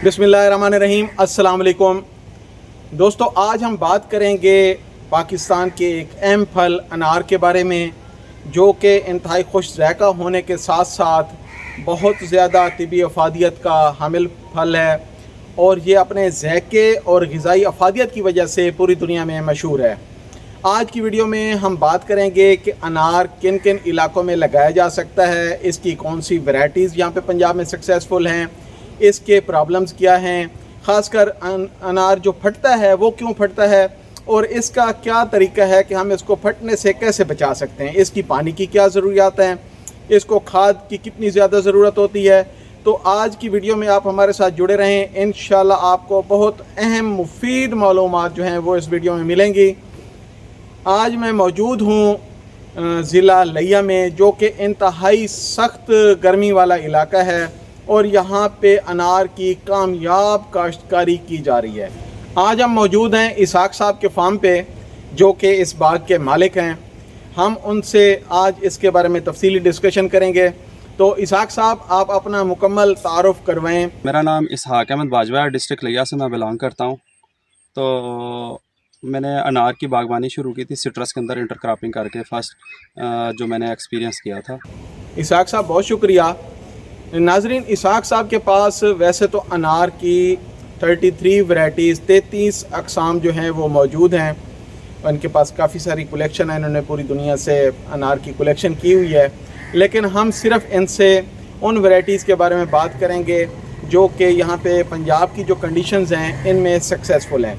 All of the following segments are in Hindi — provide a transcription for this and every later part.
बिस्मिल्लाहिर्रहमानिर्रहीम, अस्सलाम वालेकुम। दोस्तों, आज हम बात करेंगे पाकिस्तान के एक अहम फल अनार के बारे में, जो कि इंतहाई खुश ज़ायक़ा होने के साथ साथ बहुत ज़्यादा तिबी अफादियत का हामिल फल है और ये अपने ज़ायक़े और ग़िज़ाई अफादियत की वजह से पूरी दुनिया में मशहूर है। आज की वीडियो में हम बात करेंगे कि अनार किन किन इलाकों में लगाया जा सकता है, इसकी कौन सी वैराइटीज़ यहाँ पे पंजाब में सक्सेसफुल हैं, इसके प्रॉब्लम्स क्या हैं, ख़ासकर अनार जो फटता है वो क्यों फटता है और इसका क्या तरीका है कि हम इसको फटने से कैसे बचा सकते हैं, इसकी पानी की क्या ज़रूरियात हैं, इसको खाद की कितनी ज़्यादा ज़रूरत होती है। तो आज की वीडियो में आप हमारे साथ जुड़े रहें, इंशाल्लाह आपको बहुत अहम मुफीद मालूमात जो हैं वो इस वीडियो में मिलेंगी। आज मैं मौजूद हूँ ज़िला लिया में, जो कि इंतहाई सख्त गर्मी वाला इलाका है और यहाँ पे अनार की कामयाब काश्तकारी की जा रही है। आज हम मौजूद हैं इसाक साहब के फार्म पे, जो कि इस बाग के मालिक हैं। हम उनसे आज इसके बारे में तफसीली डिस्कशन करेंगे। तो इसाक साहब, आप अपना मुकम्मल तारुफ करवाएं। मेरा नाम इसहाक अहमद बाजवा है, डिस्ट्रिक्ट लिया से मैं बिलोंग करता हूँ। तो मैंने अनार की बागवानी शुरू की थी सिट्रस के अंदर इंटरक्रॉपिंग करके, फर्स्ट जो मैंने एक्सपीरियंस किया था। इसाक साहब, बहुत शुक्रिया। नाजरीन, इसाक साहब के पास वैसे तो अनार की 33 वैराइटीज़ 33 अक़साम जो हैं वो मौजूद हैं। उनके पास काफ़ी सारी कलेक्शन है, इन्होंने पूरी दुनिया से अनार की कलेक्शन की हुई है। लेकिन हम सिर्फ़ इनसे उन वैराइटीज़ के बारे में बात करेंगे जो कि यहाँ पे पंजाब की जो कंडीशंस हैं इनमें सक्सेसफुल हैं।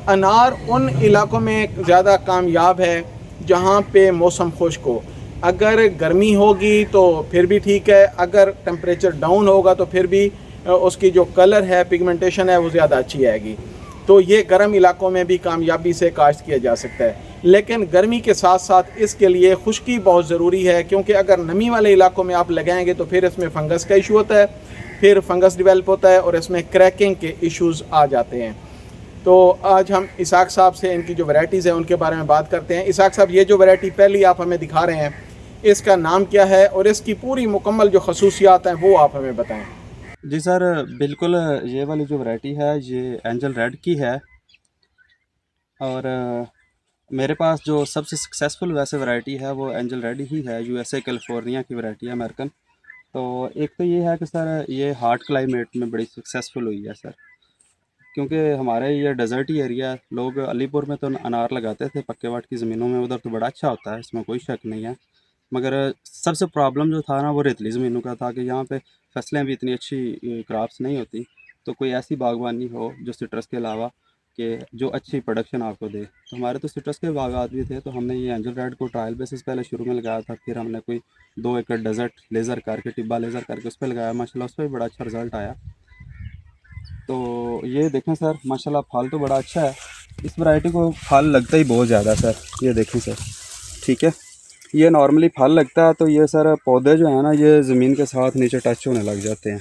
अनार उन इलाकों में ज़्यादा कामयाब है जहाँ पे मौसम खुश्क हो। अगर गर्मी होगी तो फिर भी ठीक है, अगर टेम्परेचर डाउन होगा तो फिर भी उसकी जो कलर है, पिगमेंटेशन है, वो ज़्यादा अच्छी आएगी। तो ये गर्म इलाकों में भी कामयाबी से काश्त किया जा सकता है। लेकिन गर्मी के साथ साथ इसके लिए खुश्की बहुत ज़रूरी है, क्योंकि अगर नमी वाले इलाकों में आप लगाएंगे तो फिर इसमें फंगस का इशू होता है, फिर फंगस डिवेल्प होता है और इसमें क्रैकिंग के इश्यूज़ आ जाते हैं। तो आज हम इसाक साहब से इनकी जो वैराइटीज़ हैं उनके बारे में बात करते हैं। इसाक साहब, ये जो वैराइटी पहली आप हमें दिखा रहे हैं, इसका नाम क्या है और इसकी पूरी मुकम्मल जो खसूसियात हैं वो आप हमें बताएं। जी सर, बिल्कुल। ये वाली जो वैरायटी है ये एंजल रेड की है और मेरे पास जो सबसे सक्सेसफुल वैसे वैरायटी है वो एंजल रेड ही है। यूएसए कैलिफोर्निया की वैरायटी है, अमेरिकन। तो एक तो ये है कि सर ये हार्ड क्लाइमेट में बड़ी सक्सेसफुल हुई है सर, क्योंकि हमारे ये डेजर्ट ही एरिया है। लोग अलीपुर में तो अनार लगाते थे पक्के वाट की ज़मीनों में, उधर तो बड़ा अच्छा होता है, इसमें कोई शक नहीं है। मगर सबसे प्रॉब्लम जो था ना वो रेतली ज़मीनों का था कि यहाँ पे फसलें भी इतनी अच्छी क्रॉप्स नहीं होती। तो कोई ऐसी बागवानी हो जो सिट्रस के अलावा कि जो अच्छी प्रोडक्शन आपको दे। तो हमारे तो सिट्रस के बागात भी थे, तो हमने ये एंजल रेड को ट्रायल बेसिस पहले शुरू में लगाया था। फिर हमने कोई 2 एकड़ डेजर्ट लेज़र करके, टिब्बा लेज़र करके उस पर लगाया। माशाल्लाह उस पर भी बड़ा अच्छा रिज़ल्ट आया। तो ये देखें सर, माशाल्लाह फल तो बड़ा अच्छा है। इस वैरायटी को फल लगता ही बहुत ज़्यादा सर, ये देखें सर, ठीक है। ये नॉर्मली फल लगता है तो ये सर पौधे जो है ना ये ज़मीन के साथ नीचे टच होने लग जाते हैं।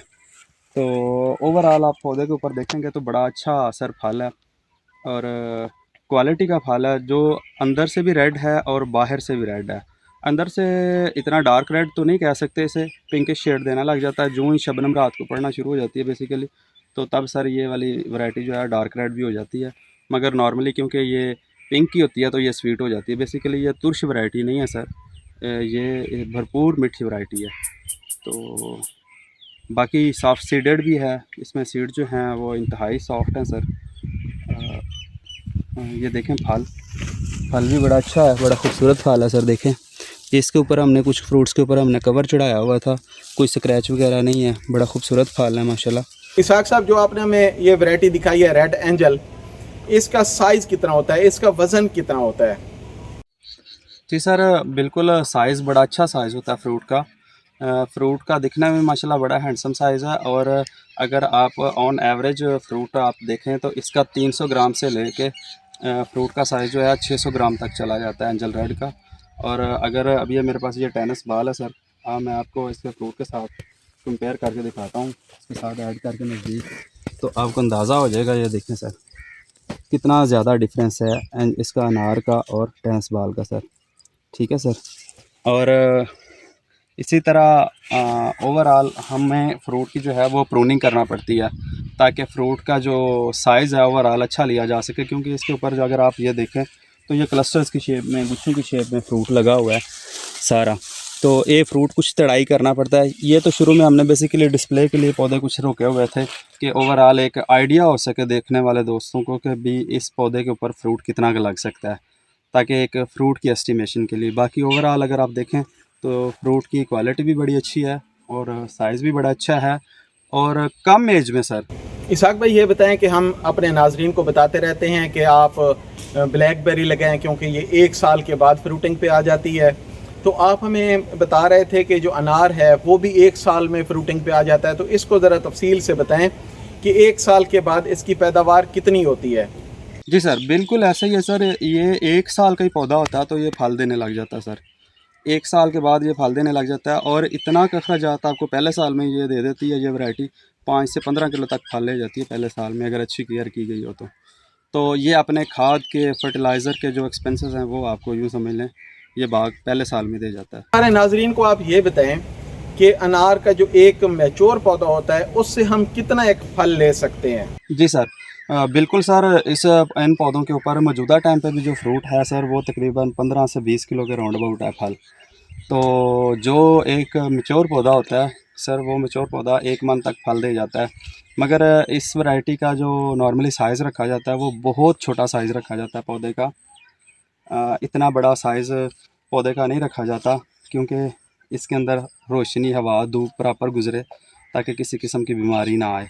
तो ओवरऑल आप पौधे के ऊपर देखेंगे तो बड़ा अच्छा सर फल है और क्वालिटी का फल है, जो अंदर से भी रेड है और बाहर से भी रेड है। अंदर से इतना डार्क रेड तो नहीं कह सकते, इसे पिंकिश शेड देना लग जाता है जो ही शबनम रात को पड़ना शुरू हो जाती है बेसिकली। तो तब सर ये वाली वैरायटी जो है डार्क रेड भी हो जाती है। मगर नॉर्मली क्योंकि ये पिंक की होती है तो ये स्वीट हो जाती है। बेसिकली ये तुर्श वैरायटी नहीं है सर, ये भरपूर मीठी वैरायटी है। तो बाकी सॉफ्ट सीडेड भी है, इसमें सीड जो हैं वो इंतहाई सॉफ्ट हैं सर। ये देखें फल भी बड़ा अच्छा है, बड़ा खूबसूरत फल है सर। देखें इसके ऊपर हमने कुछ फ्रूट्स के ऊपर हमने कवर चढ़ाया हुआ था, कोई स्क्रैच वगैरह नहीं है, बड़ा खूबसूरत फल है माशाल्लाह। इसाक साहब, जो आपने हमें ये वैरायटी दिखाई है रेड एंजल, इसका साइज़ कितना होता है, इसका वज़न कितना होता है? जी सर, बिल्कुल साइज़ बड़ा अच्छा साइज़ होता है फ्रूट का। फ्रूट का दिखने में माशाल्लाह बड़ा हैंडसम साइज़ है। और अगर आप ऑन एवरेज फ्रूट आप देखें तो इसका 300 ग्राम से लेके फ्रूट का साइज़ जो है 600 ग्राम तक चला जाता है एंजल रेड का। और अगर अभी ये मेरे पास ये टेनिस बॉल है सर, मैं आपको इसके फ्रूट के साथ कंपेयर करके दिखाता हूँ, इसके साथ ऐड करके नज़दीक, तो आपको अंदाज़ा हो जाएगा। ये देखें सर कितना ज़्यादा डिफरेंस है इसका अनार का और टेनिस बॉल का सर, ठीक है सर। और इसी तरह ओवरऑल हमें फ्रूट की जो है वो प्रूनिंग करना पड़ती है ताकि फ़्रूट का जो साइज़ है ओवरऑल अच्छा लिया जा सके, क्योंकि इसके ऊपर जो अगर आप ये देखें तो ये क्लस्टर्स की शेप में, गुच्छों की शेप में फ़्रूट लगा हुआ है सारा। तो ये फ़्रूट कुछ तड़ाई करना पड़ता है। ये तो शुरू में हमने बेसिकली डिस्प्ले के लिए पौधे कुछ रोके हुए थे कि ओवरऑल एक आइडिया हो सके देखने वाले दोस्तों को कि भी इस पौधे के ऊपर फ्रूट कितना का लग सकता है, ताकि एक फ़्रूट की एस्टिमेशन के लिए। बाकी ओवरऑल अगर आप देखें तो फ्रूट की क्वालिटी भी बड़ी अच्छी है और साइज़ भी बड़ा अच्छा है और कम एज में सर। इसाक भाई ये बताएं कि हम अपने नाजरीन को बताते रहते हैं कि आप ब्लैकबेरी लगाएं क्योंकि ये 1 साल के बाद फ्रूटिंग पे आ जाती है। तो आप हमें बता रहे थे कि जो अनार है वो भी 1 साल में फ्रूटिंग पे आ जाता है, तो इसको ज़रा तफसील से बताएं कि 1 साल के बाद इसकी पैदावार कितनी होती है। जी सर, बिल्कुल ऐसा ही है सर। ये 1 साल का ही पौधा होता है तो ये फल देने लग जाता है सर। 1 साल के बाद ये फल देने लग जाता है और इतना अखराजात आपको पहले साल में ये दे देती है। ये वैरायटी 5 से 15 किलो तक फल ले जाती है पहले साल में, अगर अच्छी केयर की गई हो तो ये अपने खाद के, फर्टिलाइज़र के जो एक्सपेंसेस हैं वो आपको यूँ समझ लें ये बाग पहले साल में दे जाता है। हमारे नाजरीन को आप ये बताएं कि अनार का जो एक मैच्योर पौधा होता है उससे हम कितना एक फल ले सकते हैं। जी सर, बिल्कुल सर। इन पौधों के ऊपर मौजूदा टाइम पे भी जो फ्रूट है सर वो तकरीबन 15 से 20 किलो के राउंड अबाउट है फल। तो जो एक मैच्योर पौधा होता है सर, वो मैच्योर पौधा 1 मंथ तक फल दे जाता है। मगर इस वैरायटी का जो नॉर्मली साइज़ रखा जाता है वो बहुत छोटा साइज़ रखा जाता है पौधे का। इतना बड़ा साइज़ पौधे का नहीं रखा जाता क्योंकि इसके अंदर रोशनी, हवा, धूप प्रॉपर गुजरे ताकि किसी किस्म की बीमारी ना आए।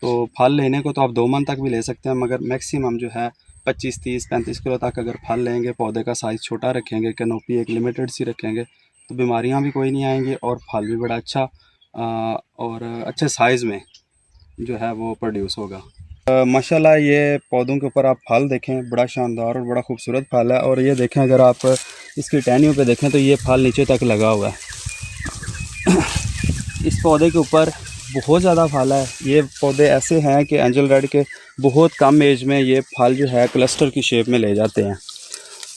तो फल लेने को तो आप 2 मंथ तक भी ले सकते हैं, मगर मैक्सिमम जो है 25, 30, 35 किलो तक अगर फल लेंगे, पौधे का साइज़ छोटा रखेंगे, कैनोपी एक लिमिटेड सी रखेंगे तो बीमारियां भी कोई नहीं आएंगी और फल भी बड़ा अच्छा और अच्छे साइज़ में जो है वो प्रोड्यूस होगा। माशाल्लाह ये पौधों के ऊपर आप फल देखें, बड़ा शानदार और बड़ा खूबसूरत फल है। और ये देखें, अगर आप इसकी टहनियों पे देखें तो ये फल नीचे तक लगा हुआ है। इस पौधे के ऊपर बहुत ज़्यादा फल है। ये पौधे ऐसे हैं कि एंजल रेड के बहुत कम एज में ये फल जो है क्लस्टर की शेप में ले जाते हैं।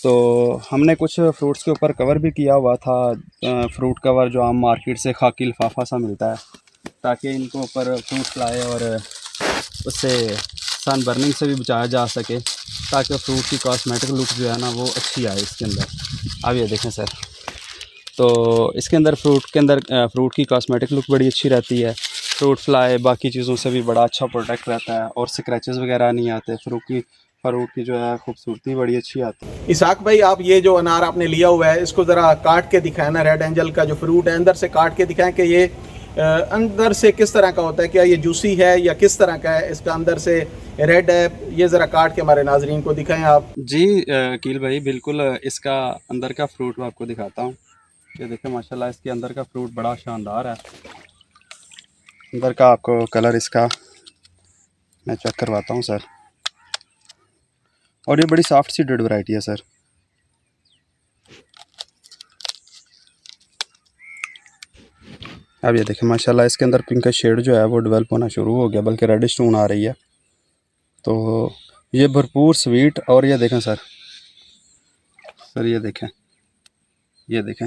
तो हमने कुछ फ्रूट्स के ऊपर कवर भी किया हुआ था, फ्रूट कवर जो आम मार्केट से खाकी लिफाफा सा मिलता है, ताकि इनको ऊपर फ्रूट फ्लाई और उससे सन बर्निंग से भी बचाया जा सके, ताकि फ्रूट की कॉस्मेटिक लुक जो है ना वो अच्छी आए इसके अंदर। अब ये देखें सर, तो इसके अंदर फ्रूट की कॉस्मेटिक लुक बड़ी अच्छी रहती है। फ्रूट फ्लाई बाकी चीज़ों से भी बड़ा अच्छा प्रोटेक्ट रहता है और स्क्रैचेस वगैरह नहीं आते। फ्रूट की जो है खूबसूरती बड़ी अच्छी आती है। इसाक भाई, आप ये जो अनार आपने लिया हुआ है इसको ज़रा काट के दिखाएं ना। रेड एंजल का जो फ्रूट है अंदर से काट के दिखाएं कि ये अंदर से किस तरह का होता है, क्या ये जूसी है या किस तरह का है, इसका अंदर से रेड है। ये ज़रा काट के हमारे नाजरीन को दिखाएं आप। जी अकील भाई, बिल्कुल इसका अंदर का फ्रूट मैं आपको दिखाता हूँ। ये देखें माशाल्लाह, इसके अंदर का फ्रूट बड़ा शानदार है। अंदर का आपको कलर इसका मैं चेक करवाता हूँ सर, और ये बड़ी सॉफ्ट सीडेड वैरायटी है सर। अब ये देखें माशाल्लाह, इसके अंदर पिंक का शेड जो है वो डेवलप होना शुरू हो गया, बल्कि रेडिश टोन आ रही है। तो ये भरपूर स्वीट। और ये देखें सर, ये देखें, ये देखें,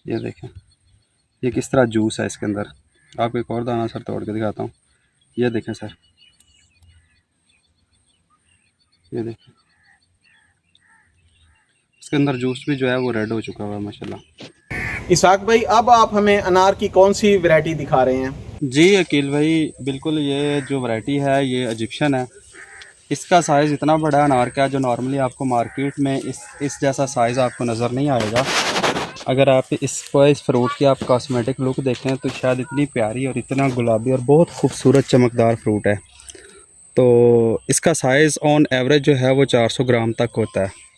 ये देखें, ये किस तरह जूस है इसके अंदर। आपको एक और दाना सर तोड़ के दिखाता हूँ। ये देखें सर, ये देखें, इसके अंदर जूस भी जो है वो रेड हो चुका हुआ है माशाल्लाह। इसाक भाई, अब आप हमें अनार की कौन सी वैरायटी दिखा रहे हैं। जी अकील भाई, बिल्कुल ये जो वैरायटी है ये इजिप्शियन है। इसका साइज़ इतना बड़ा है अनार का, जो नॉर्मली आपको मार्केट में इस जैसा साइज़ आपको नज़र नहीं आएगा। अगर आप इस फ्रूट की आप कॉस्मेटिक लुक देखें तो शायद इतनी प्यारी और इतना गुलाबी और बहुत खूबसूरत चमकदार फ्रूट है। तो इसका साइज़ ऑन एवरेज जो है वो 400 ग्राम तक होता है।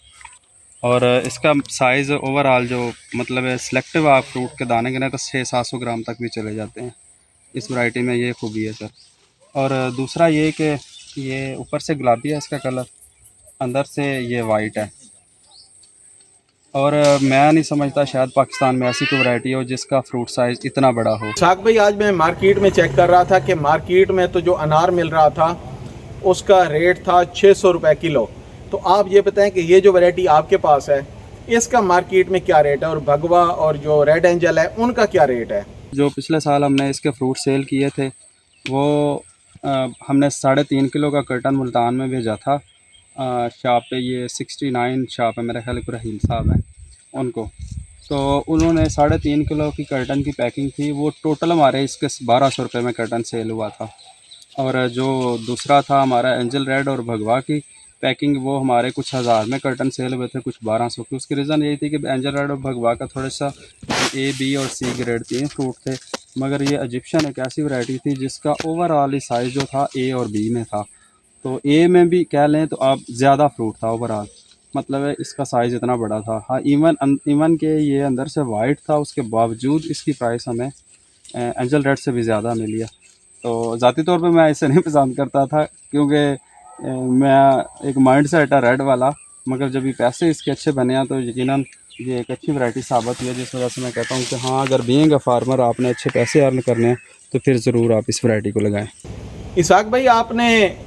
और इसका साइज़ ओवरऑल जो मतलब है सिलेक्टिव आप फ्रूट के दाने गिने तो 600-700 ग्राम तक भी चले जाते हैं। इस वैरायटी में ये खूबी है सर। और दूसरा ये कि ये ऊपर से गुलाबी है इसका कलर, अंदर से ये वाइट है। और मैं नहीं समझता शायद पाकिस्तान में ऐसी कोई वैरायटी हो जिसका फ्रूट साइज़ इतना बड़ा हो। इसाक भाई, आज मैं मार्केट में चेक कर रहा था कि मार्केट में तो जो अनार मिल रहा था उसका रेट था 600 रुपये किलो। तो आप ये बताएं कि ये जो वैरायटी आपके पास है इसका मार्केट में क्या रेट है, और भगवा और जो रेड एंजल है उनका क्या रेट है? जो पिछले साल हमने इसके फ्रूट सेल किए थे वो हमने 3.5 किलो का कर्टन मुल्तान में भेजा था। शॉप पे ये 69 शॉप है, मेरा ख्याल रहीम साहब हैं उनको, तो उन्होंने 3.5 किलो की कर्टन की पैकिंग थी, वो टोटल हमारे इसके 1200 रुपये में कर्टन सेल हुआ था। और जो दूसरा था हमारा एंजल रेड और भगवा की पैकिंग, वो हमारे कुछ हज़ार में कर्टन सेल हुए थे, कुछ 1200 की। उसकी रीज़न यही थी कि एंजल रेड और भगवा का थोड़ा सा ए, बी और सी ग्रेड 3 फ्रूट थे, मगर ये इजिप्शियन एक ऐसी वैरायटी थी जिसका ओवरऑल साइज़ जो था ए और बी में था। तो ए में भी कह लें तो आप ज़्यादा फ्रूट था ओवरऑल, मतलब है इसका साइज़ इतना बड़ा था। हाँ, इवन के ये अंदर से वाइट था, उसके बावजूद इसकी प्राइस हमें एंजल रेड से भी ज़्यादा मिली है। तो ज़ाती तौर पे मैं इसे नहीं पसंद करता था, क्योंकि मैं एक माइंड सेट है रेड वाला, मगर जब ये पैसे इसके अच्छे बने हैं तो यकीनन ये एक अच्छी वैरायटी साबित हुई है, जिस वजह से मैं कहता हूँ कि हाँ, अगर बीइंग अ फार्मर आपने अच्छे पैसे अर्न करने हैं तो फिर ज़रूर आप इस वैरायटी को लगाएं। इसाक भाई, आपने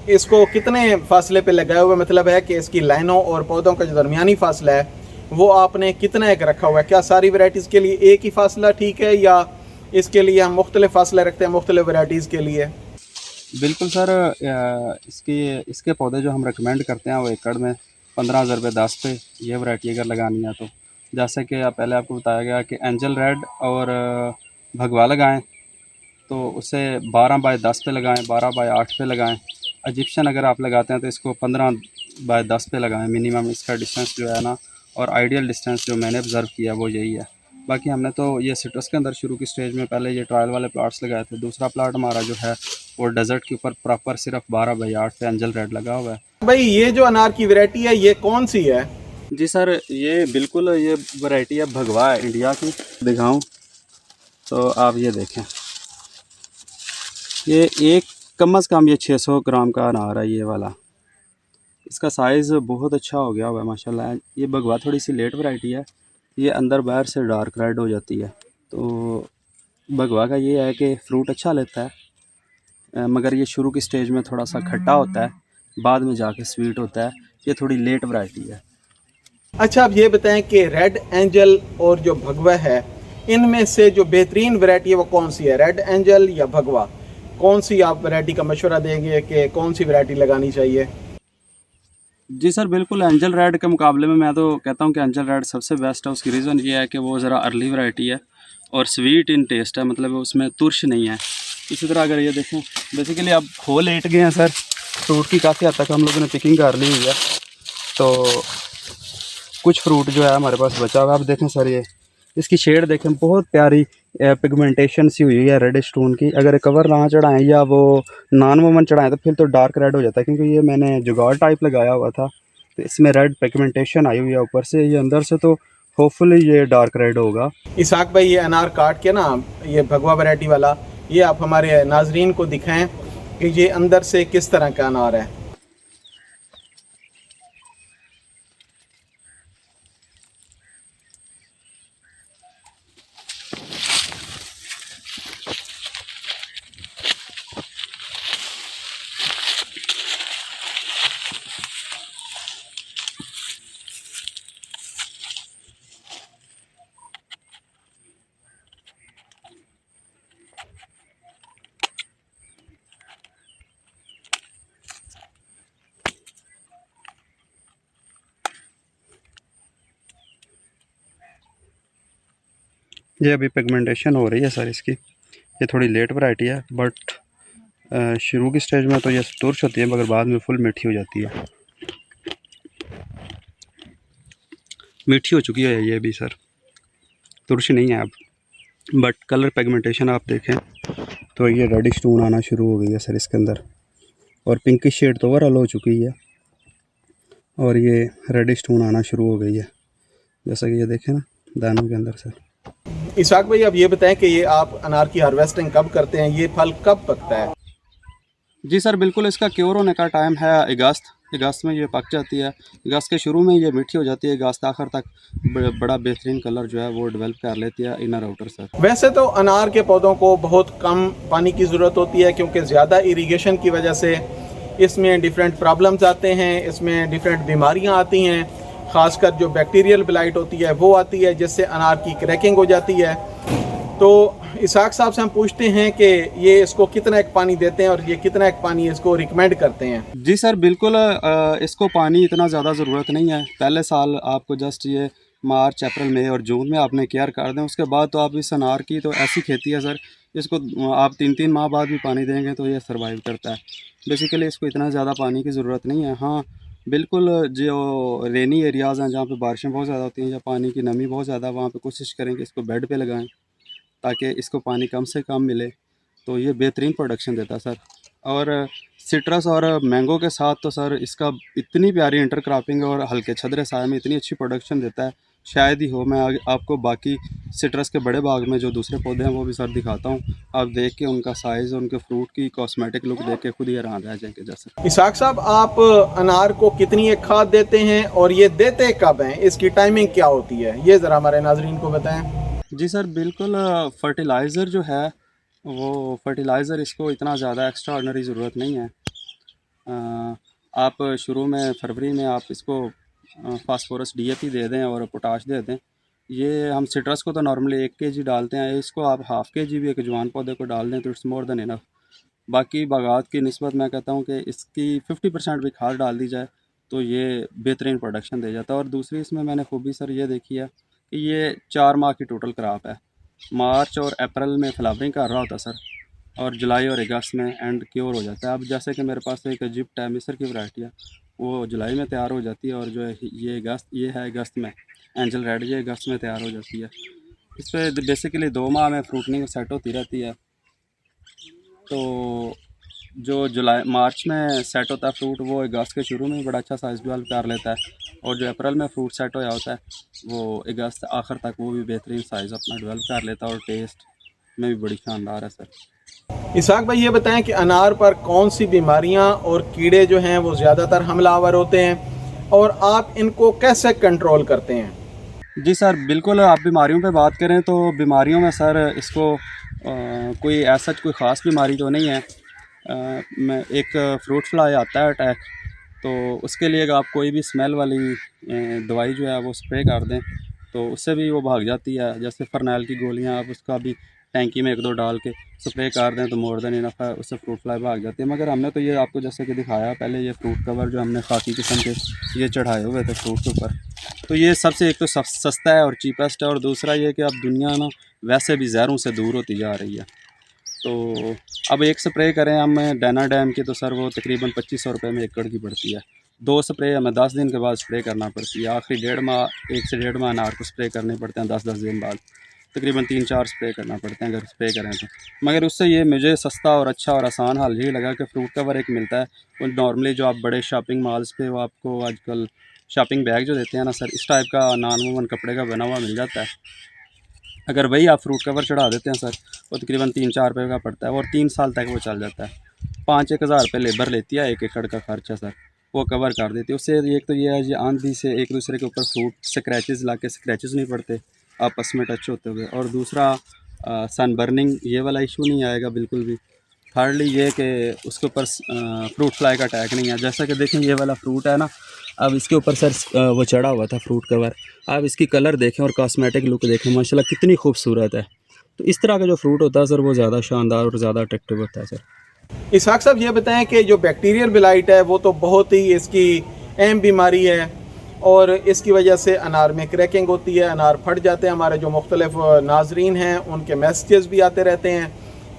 इसको कितने फासले पे लगाया हुआ, मतलब है कि इसकी लाइनों और पौधों का जो दरमियानी फासला है वो आपने कितना एक रखा हुआ है? क्या सारी वैरायटीज़ के लिए एक ही फासला ठीक है, या इसके लिए हम मुख्तलिफ फासले रखते हैं मुख्तलिफ वैरायटीज़ के लिए? बिल्कुल सर, इसके पौधे जो हम रिकमेंड करते हैं वो एकड़ में 15,000 रुपये 10 पे ये वैरायटी अगर लगानी है तो, जैसे कि पहले आपको बताया गया कि एंजल रेड और भगवा लगाएं तो उसे 12 बाय 10 पे लगाएं, 12 बाय 8 पे लगाएं। इजिप्शियन अगर आप लगाते हैं तो इसको 15 बाय 10 पे लगाएं मिनिमम, इसका डिस्टेंस जो है ना, और आइडियल डिस्टेंस जो मैंने ऑब्ज़र्व किया वो यही है। बाकी हमने तो ये सिट्रस के अंदर शुरू की स्टेज में पहले ये ट्रायल वाले प्लाट्स लगाए थे। दूसरा प्लाट हमारा जो है वो डेजर्ट के ऊपर प्रॉपर सिर्फ 12 बाई 8 पे एंजल रेड लगा हुआ है। भाई, ये जो अनार की वैरायटी है ये कौन सी है? जी सर, ये बिल्कुल ये वैरायटी है भगवा है, इंडिया की। दिखाऊं तो आप ये देखें, ये एक कम से कम ये 600 ग्राम का अनार है ये वाला। इसका साइज़ बहुत अच्छा हो गया हुआ है माशाल्लाह। ये भगवा थोड़ी सी लेट वैरायटी है, ये अंदर बाहर से डार्क रेड हो जाती है। तो भगवा का ये है कि फ्रूट अच्छा लेता है, मगर ये शुरू की स्टेज में थोड़ा सा खट्टा होता है, बाद में जाके स्वीट होता है। ये थोड़ी लेट वैरायटी है। अच्छा, आप ये बताएं कि रेड एंजल और जो भगवा है, इनमें से जो बेहतरीन वैरायटी है वो कौन सी है, रेड एंजल या भगवा? कौन सी आप वैरायटी का मशवरा देंगे कि कौन सी वैरायटी लगानी चाहिए? जी सर, बिल्कुल एंजल रेड के मुकाबले में मैं तो कहता हूँ कि एंजल रेड सबसे बेस्ट है। उसकी रीज़न ये है कि वो ज़रा अर्ली वैरायटी है और स्वीट इन टेस्ट है, मतलब उसमें तुर्श नहीं है। इसी तरह अगर ये देखें, बेसिकली अब हो लेट गए हैं सर, फ्रूट की काफ़ी हद तक हम लोगों ने पिकिंग कर ली हुई है, तो कुछ फ्रूट जो है हमारे पास बचा हुआ है। आप देखें सर, ये इसकी शेड देखें, बहुत प्यारी पिगमेंटेशन सी हुई है रेड स्टोन की। अगर कवर ना चढ़ाएं या वो नॉन वोमन चढ़ाएं तो फिर तो डार्क रेड हो जाता है, क्योंकि ये मैंने जुगाड़ टाइप लगाया हुआ था तो इसमें रेड पिगमेंटेशन आई हुई है ऊपर से, ये अंदर से तो होपफुली ये डार्क रेड होगा। इसाक भाई, ये अनार काट के ना, ये भगवा वैरायटी वाला, ये आप हमारे नाजरीन को दिखाएं कि ये अंदर से किस तरह का अनार है। ये अभी पिगमेंटेशन हो रही है सर इसकी, ये थोड़ी लेट वैरायटी है, बट शुरू की स्टेज में तो ये तुर्श होती है, मगर बाद में फुल मीठी हो जाती है। मीठी हो चुकी है ये भी सर, तुर्श नहीं है अब, बट कलर पिगमेंटेशन आप देखें तो ये रेड स्टोन आना शुरू हो गई है सर इसके अंदर, और पिंकिश शेड तो ओवरऑल हो चुकी है और ये रेड स्टोन आना शुरू हो गई है, जैसा कि ये देखें ना दानों के अंदर सर। इसाक भाई, अब ये बताएं कि ये आप अनार की हार्वेस्टिंग कब करते हैं, ये फल कब पकता है? जी सर, बिल्कुल इसका क्योर होने का टाइम है अगस्त में ये पक जाती है। अगस्त के शुरू में ये मीठी हो जाती है, अगस्त आखिर तक बड़ा बेहतरीन कलर जो है वो डेवलप कर लेती है इनर आउटर सर। वैसे तो अनार के पौधों को बहुत कम पानी की ज़रूरत होती है, क्योंकि ज़्यादा इरिगेशन की वजह से इसमें डिफरेंट प्रॉब्लम्स आते हैं, इसमें डिफरेंट बीमारियां आती हैं। ख़ासकर जो बैक्टीरियल ब्लाइट होती है वो आती है, जिससे अनार की क्रैकिंग हो जाती है। तो इसहाक साहब से हम पूछते हैं कि ये इसको कितना एक पानी देते हैं और ये कितना एक पानी इसको रिकमेंड करते हैं। जी सर बिल्कुल, इसको पानी इतना ज़्यादा ज़रूरत नहीं है। पहले साल आपको जस्ट ये मार्च अप्रैल मई और जून में आपने केयर कर दें, उसके बाद तो आप इस अनार की तो ऐसी खेती है सर, इसको आप 3-3 माह बाद भी पानी देंगे तो ये सर्वाइव करता है। बेसिकली इसको इतना ज़्यादा पानी की ज़रूरत नहीं है। हाँ बिल्कुल, जो रेनी एरियाज़ हैं जहाँ पे बारिशें बहुत ज़्यादा होती हैं या पानी की नमी बहुत ज़्यादा, वहाँ पे कोशिश करें कि इसको बेड पे लगाएं ताकि इसको पानी कम से कम मिले, तो ये बेहतरीन प्रोडक्शन देता है सर। और सिट्रस और मैंगो के साथ तो सर इसका इतनी प्यारी इंटरक्रॉपिंग और हल्के छदरे साए में इतनी अच्छी प्रोडक्शन देता है, शायद ही हो। मैं आगे आपको बाकी सिट्रस के बड़े बाग में जो दूसरे पौधे हैं वो भी सर दिखाता हूँ, आप देख के उनका साइज़ और उनके फ्रूट की कॉस्मेटिक लुक देख के खुद ही हैरान रह जाएंगे। जैसे इसहाक साहब, आप अनार को कितनी एक खाद देते हैं और ये देते कब हैं, इसकी टाइमिंग क्या होती है, ये ज़रा हमारे नाजरीन को बताएं। जी सर बिल्कुल, फर्टिलाइज़र जो है वो फर्टिलाइज़र इसको इतना ज़्यादा एक्स्ट्रा ऑर्डनरी ज़रूरत नहीं है। आप शुरू में फरवरी में आप इसको फास्फोरस DAP दे दें और पोटाश दे दें। ये हम सिट्रस को तो नॉर्मली 1 kg डालते हैं, इसको आप ½ kg भी एक जवान पौधे को डाल दें तो इट्स मोर देन इनफ। बाकी बागात की निस्बत मैं कहता हूँ कि इसकी 50% भी खाद डाल दी जाए तो ये बेहतरीन प्रोडक्शन दे जाता है। और दूसरी इसमें मैंने खूबी सर ये देखी है कि ये 4 माह की टोटल क्रॉप है। मार्च और अप्रैल में फ्लावरिंग कर रहा होता सर, और जुलाई और अगस्त में एंड क्योर हो जाता है। अब जैसे कि मेरे पास एक इजिप्ट है, मिस्र की वैरायटी है, वो जुलाई में तैयार हो जाती है, और जो है ये है अगस्त में, एंजल रेड ये अगस्त में तैयार हो जाती है। इस पर बेसिकली 2 माह में फ्रूटनिंग सेट होती रहती है। तो जो जुलाई मार्च में सेट होता है फ्रूट, वो अगस्त के शुरू में ही बड़ा अच्छा साइज़ डेवलप कर लेता है, और जो अप्रैल में फ्रूट सेट होया होता है वो अगस्त आखिर तक वो भी बेहतरीन साइज़ अपना डेवलप कर लेता है, और टेस्ट में भी बड़ी शानदार है सर। इसहाक भाई, ये बताएं कि अनार पर कौन सी बीमारियां और कीड़े जो हैं वो ज़्यादातर हमलावर होते हैं और आप इनको कैसे कंट्रोल करते हैं। जी सर बिल्कुल, आप बीमारियों पे बात करें तो बीमारियों में सर इसको कोई ऐसा कोई ख़ास बीमारी तो नहीं है। मैं एक फ्रूट फ्लाई आता है अटैक, तो उसके लिए अगर आप कोई भी स्मेल वाली दवाई जो है वो स्प्रे कर दें तो उससे भी वो भाग जाती है। जैसे फरनैल की गोलियां आप उसका भी टैंकी में 1-2 डाल के स्प्रे कर दें तो मोर देन इनफ है, उससे फ्रूट फ्लाई भाग जाती है। मगर हमने तो ये आपको जैसे कि दिखाया पहले, ये फ्रूट कवर जो हमने खाकी किस्म के ये चढ़ाए हुए थे फ्रूट के ऊपर, तो ये सबसे एक तो सस्ता है और चीपेस्ट है, और दूसरा ये कि अब दुनिया ना वैसे भी जहरों से दूर होती जा रही है। तो अब एक स्प्रे करें हम डैना डैम की तो सर वो तकरीबन 2500 रुपये में एकड़ की पड़ती है। 2 स्प्रे हमें 10 दिन के बाद स्प्रे करना पड़ती है। आखिरी 1 से डेढ़ माह अनार को स्प्रे करने पड़ते हैं, 10-10 दिन बाद तकरीबन 3-4 स्प्रे करना पड़ते हैं अगर स्प्रे करें तो। मगर उससे ये मुझे सस्ता और अच्छा और आसान हल यही लगा कि फ्रूट कवर एक मिलता है, वो नॉर्मली जो आप बड़े शॉपिंग मॉल्स पे वो आपको आजकल शॉपिंग बैग जो देते हैं ना सर, इस टाइप का नॉन-वूवन कपड़े का बना हुआ मिल जाता है। अगर वही आप फ्रूट कवर चढ़ा देते हैं सर, वो तकरीबन 3-4 रुपये का पड़ता है और 3 साल तक वो चल जाता है। 5-1 हज़ार रुपये लेबर लेती है 1 एकड़ का खर्चा सर, वो कवर कर देती है। उससे एक तो ये है, ये आंधी से एक दूसरे के ऊपर फ्रूट स्क्रैचेस ला के स्क्रैचेस नहीं पड़ते आपस में टच होते हुए, और दूसरा सन बर्निंग ये वाला इशू नहीं आएगा बिल्कुल भी। थर्डली ये कि उसके ऊपर फ्रूट फ्लाई का अटैक नहीं है। जैसा कि देखें ये वाला फ्रूट है ना, अब इसके ऊपर सर वो चढ़ा हुआ था फ्रूट कवर, आप इसकी कलर देखें और कॉस्मेटिक लुक देखें, माशाल्लाह कितनी खूबसूरत है। तो इस तरह का जो फ्रूट होता है सर वो ज़्यादा शानदार और ज़्यादा अट्रैक्टिव होता है सर। इसहाक साहब, ये बताएं कि जो बैक्टीरियल ब्लाइट है वो तो बहुत ही इसकी अहम बीमारी है और इसकी वजह से अनार में क्रैकिंग होती है, अनार फट जाते हैं। हमारे जो मुख्तलिफ नाजरीन हैं उनके मैसेजेस भी आते रहते हैं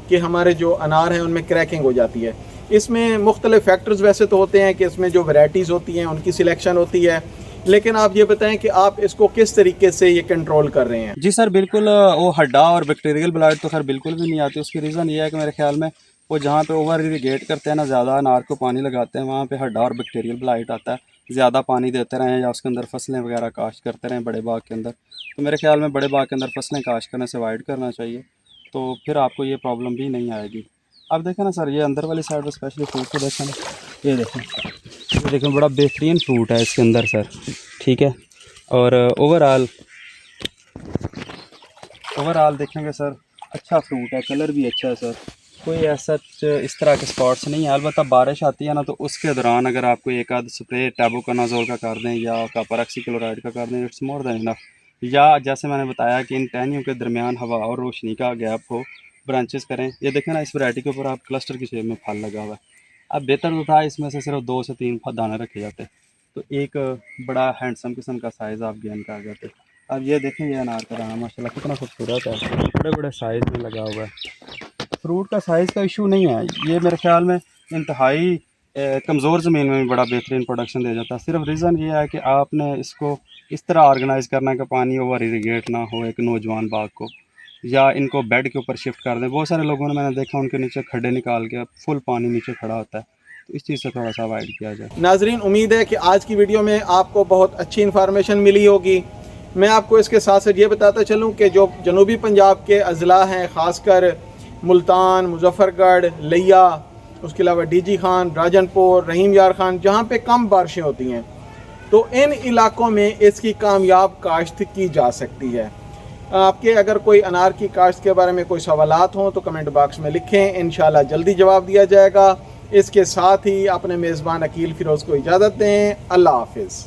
कि हमारे जो अनार हैं उनमें क्रैकिंग हो जाती है। इसमें मुख्तलिफ फैक्टर्स वैसे तो होते हैं कि इसमें जो वैराइटीज़ होती हैं उनकी सिलेक्शन होती है, लेकिन आप ये बताएं कि आप इसको किस तरीके से ये कंट्रोल कर रहे हैं। जी सर बिल्कुल, वो हड्डा और बैक्टीरियल ब्लाइट तो खैर बिल्कुल भी नहीं आती। उसकी रीज़न ये है कि मेरे ख्याल में वो जहाँ पे ओवर इरीगेट करते हैं ना, ज़्यादा अनार को पानी लगाते हैं, वहाँ पे हड्डा और बैक्टीरियल ब्लाइट आता है। ज़्यादा पानी देते रहें या उसके अंदर फसलें वगैरह काश्त करते रहें बड़े बाग के अंदर, तो मेरे ख्याल में बड़े बाग के अंदर फसलें काश्त करने से अवॉइड करना चाहिए, तो फिर आपको ये प्रॉब्लम भी नहीं आएगी। अब देखें ना सर, ये अंदर वाली साइड पर स्पेशली फ्रूट को देखें ना, ये देखें बड़ा बेहतरीन फ्रूट है इसके अंदर सर, ठीक है। और ओवरऑल देखेंगे सर अच्छा फ्रूट है, कलर भी अच्छा है सर, कोई ऐसा इस तरह के स्पॉट्स नहीं है। अलबत्ता बारिश आती है ना, तो उसके दौरान अगर आपको एक आध स्प्रे टैबुकोनाज़ोल का कर दें या कॉपर ऑक्सीक्लोराइड का कर दें, इट्स मोर देन इनफ। या जैसे मैंने बताया कि इन टहनियों के दरमियान हवा और रोशनी का गैप हो, ब्रांचेस करें। ये देखें ना, इस वैरायटी के ऊपर आप क्लस्टर की शेप में फल लगा हुआ है। अब बेहतर तो था इसमें से सिर्फ 2 से 3 दाने रखे जाते, तो एक बड़ा हैंडसम किस्म का साइज़ आप गेन कर जाते। अब ये देखें, ये अनार का दाना माशाल्लाह कितना खूबसूरत है, बड़े बड़े साइज़ में लगा हुआ है। फ्रूट का साइज़ का इशू नहीं है, ये मेरे ख्याल में इंतहाई कमज़ोर ज़मीन में भी बड़ा बेहतरीन प्रोडक्शन दे जाता है। सिर्फ रीज़न ये है कि आपने इसको इस तरह ऑर्गेनाइज़ करना है कि पानी ओवर इरीगेट ना हो एक नौजवान बाग को, या इनको बेड के ऊपर शिफ्ट कर दें। बहुत सारे लोगों ने मैंने देखा उनके नीचे खड्डे निकाल के फुल पानी नीचे खड़ा होता है, तो इस चीज़ से थोड़ा सा अवॉइड किया जाए। नाजरीन, उम्मीद है कि आज की वीडियो में आपको बहुत अच्छी इन्फॉर्मेशन मिली होगी। मैं आपको इसके साथ साथ ये बताता चलूँ कि जो जनूबी पंजाब के अज़ला हैं, ख़ासकर मुल्तान, मुजफ्फरगढ़, लिया, उसके अलावा डीजी खान, राजनपुर, रहीम यार खान, जहाँ पे कम बारिशें होती हैं, तो इन इलाकों में इसकी कामयाब काश्त की जा सकती है। आपके अगर कोई अनार की काश्त के बारे में कोई सवालात हों तो कमेंट बॉक्स में लिखें, इंशाल्लाह जल्दी जवाब दिया जाएगा। इसके साथ ही अपने मेज़बान अकील फ़िरोज़ को इजाज़त दें। अल्लाह हाफ़िज़।